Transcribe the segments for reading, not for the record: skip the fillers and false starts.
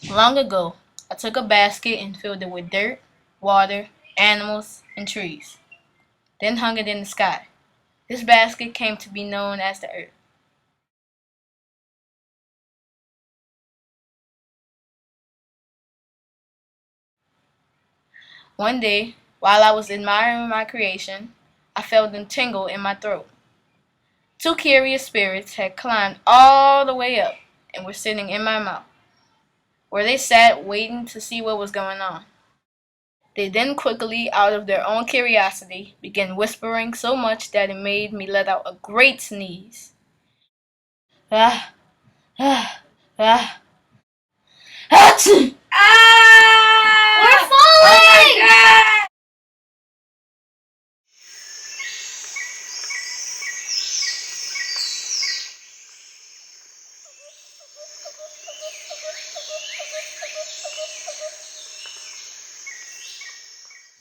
Long ago, I took a basket and filled it with dirt, water, animals, and trees, then hung it in the sky. This basket came to be known as the Earth. One day, while I was admiring my creation, I felt a tingle in my throat. Two curious spirits had climbed all the way up and were sitting in my mouth, where they sat waiting to see what was going on. They then quickly, out of their own curiosity, began whispering so much that it made me let out a great sneeze. Ah, ah, ah, achoo! Ah! We're falling! Oh my God!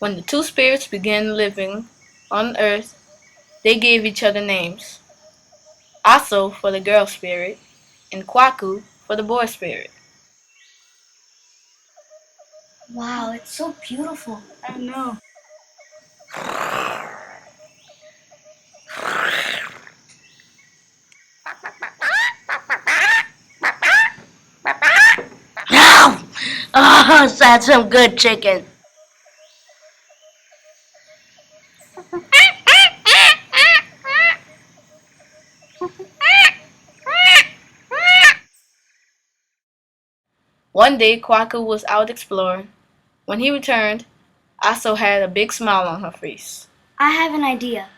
When the two spirits began living on earth, they gave each other names. Aso for the girl spirit, and Kwaku for the boy spirit. Wow, it's so beautiful. I know. Now! Oh, that's some good chicken. One day, Kwaku was out exploring. When he returned, Aso had a big smile on her face. I have an idea.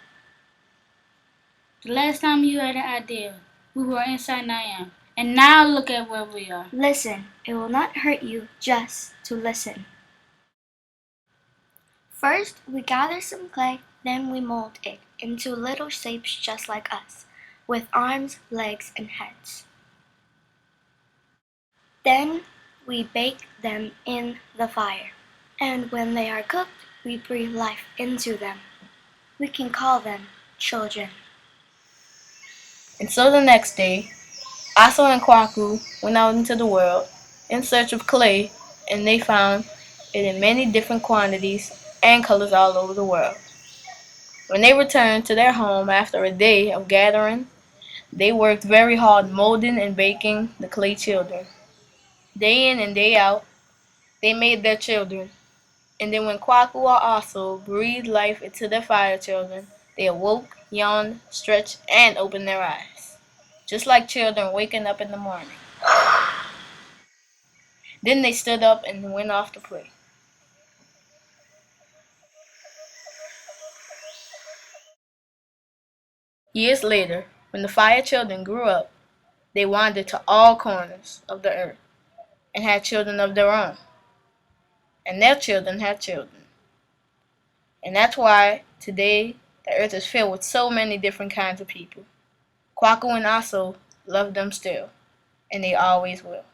The last time you had an idea, we were inside Nayam. And now look at where we are. Listen, it will not hurt you just to listen. First, we gather some clay, then we mold it into little shapes just like us, with arms, legs, and heads. Then we bake them in the fire, and when they are cooked, we breathe life into them. We can call them children. And so the next day, Aso and Kwaku went out into the world in search of clay, and they found it in many different quantities and colors all over the world. When they returned to their home after a day of gathering, they worked very hard molding and baking the clay children. Day in and day out, they made their children, and then when Kwaku or Aso breathed life into their fire children, they awoke, yawned, stretched, and opened their eyes, just like children waking up in the morning. Then they stood up and went off to play. Years later, when the fire children grew up, they wandered to all corners of the earth and had children of their own. And their children had children. And that's why today the earth is filled with so many different kinds of people. Kwaku and Aso love them still, and they always will.